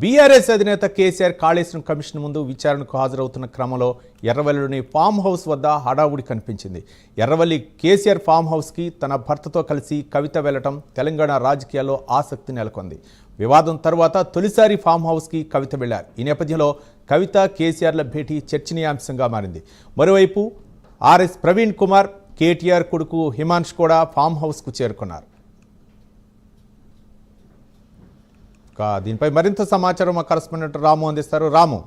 BRS అధినేత KCR Kaleshwaram commission ముందు విచారణకు హాజరవుతున్న క్రమంలో ఎర్రవల్లిలోని ఫామ్ హౌస్ వద్ద హడావుడి కనిపించింది. ఎర్రవల్లి కేసీఆర్ ఫామ్ హౌస్కి తన భర్తతో కలిసి కవిత వెళ్లటం తెలంగాణ రాజకీయాల్లో ఆసక్తి నెలకొంది. వివాదం తర్వాత తొలిసారి ఫామ్ హౌస్కి కవిత వెళ్లారు. ఈ నేపథ్యంలో కవిత కేసీఆర్ల భేటీ చర్చనీయాంశంగా మారింది. మరోవైపు ఆర్ఎస్ ప్రవీణ్ కుమార్, కేటీఆర్ కొడుకు హిమాంష్ కూడా ఫామ్ హౌస్కు చేరుకున్నారు. దీనిపై మరింత సమాచారం మా కరెస్పాండెంట్ రాము అందిస్తారు. రాము,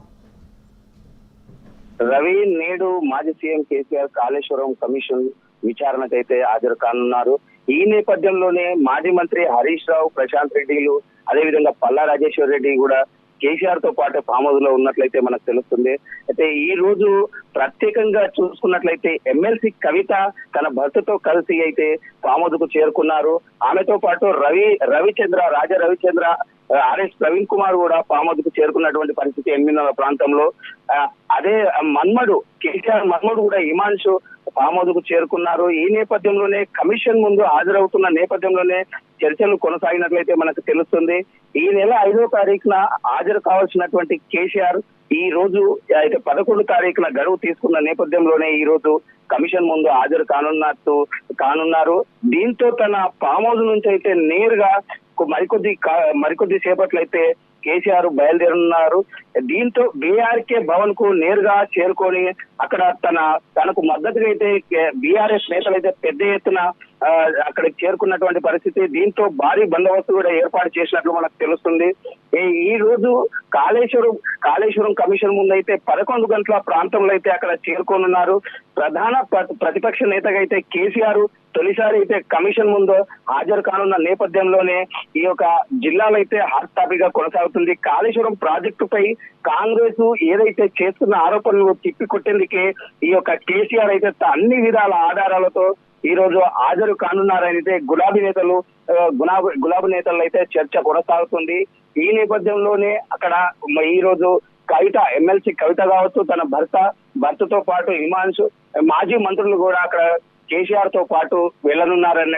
రవి నేడు మాజీ సీఎం కేసీఆర్ కాళేశ్వరం కమిషన్ విచారణకైతే హాజరు కానున్నారు. ఈ నేపథ్యంలోనే మాజీ మంత్రి హరీష్ రావు, ప్రశాంత్ రెడ్డిలు, అదేవిధంగా పల్లా రాజేశ్వర్ రెడ్డి కూడా కేసీఆర్ తో పాటు ఫామ్ హౌస్ లో ఉన్నట్లయితే మనకు తెలుస్తుంది. అయితే ఈ రోజు ప్రత్యేకంగా చూసుకున్నట్లయితే ఎమ్మెల్సీ కవిత తన భర్తతో కలిసి అయితే ఫామ్ హౌస్ కు చేరుకున్నారు. ఆమెతో పాటు రాజా రవిచంద్ర, ఆర్ఎస్ ప్రవీణ్ కుమార్ కూడా ఫామ్ హౌస్ కు చేరుకున్నటువంటి పరిస్థితి ఎమ్మినల ప్రాంతంలో. అదే కేసీఆర్ మన్మడు కూడా హిమాంషు ఫామ్ హౌస్ కు చేరుకున్నారు. ఈ నేపథ్యంలోనే కమిషన్ ముందు హాజరవుతున్న నేపథ్యంలోనే చర్చలు కొనసాగినట్లయితే మనకు తెలుస్తుంది. ఈ నెల 5వ తారీఖున హాజరు కావాల్సినటువంటి కేసీఆర్ ఈ రోజు అయితే 11వ తారీఖున గడువు తీసుకున్న నేపథ్యంలోనే ఈ రోజు కమిషన్ ముందు హాజరు కానున్నారు. దీంతో తన ఫామ్ హౌస్ నుంచి అయితే నేరుగా మరికొద్ది సేపట్లో అయితే కేసీఆర్ బయలుదేరున్నారు. దీంతో బీఆర్కే భవన్ కు నేరుగా చేరుకొని అక్కడ తనకు మద్దతుగా అయితే బీఆర్ఎస్ నేతలు అయితే పెద్ద ఎత్తున అక్కడికి చేరుకున్నటువంటి పరిస్థితి. దీంతో భారీ బందోబస్తు కూడా ఏర్పాటు చేసినట్లు మనకు తెలుస్తుంది. ఈ రోజు కాళేశ్వరం కమిషన్ ముందు అయితే 11 గంటల ప్రాంతంలో అయితే అక్కడ చేరుకోనున్నారు. ప్రధాన ప్రతిపక్ష నేతగా అయితే కేసీఆర్ తొలిసారి అయితే కమిషన్ ముందు హాజరు కానున్న నేపథ్యంలోనే ఈ యొక్క జిల్లాలో అయితే హాట్ టాపిక్ గా కొనసాగుతుంది. కాళేశ్వరం ప్రాజెక్టుపై కాంగ్రెస్ ఏదైతే చేస్తున్న ఆరోపణలు తిప్పికొట్టేందుకే ఈ యొక్క కేసీఆర్ అయితే అన్ని విధాల ఆధారాలతో ఈ రోజు హాజరు కానున్నారని అయితే గులాబీ నేతలు అయితే చర్చ కొనసాగుతుంది. ఈ నేపథ్యంలోనే అక్కడ ఈ రోజు ఎమ్మెల్సీ కవిత కావచ్చు, తన భర్తతో పాటు హిమాంషు, మాజీ మంత్రులు కూడా అక్కడ కేసీఆర్ తో పాటు వెళ్లనున్నారనే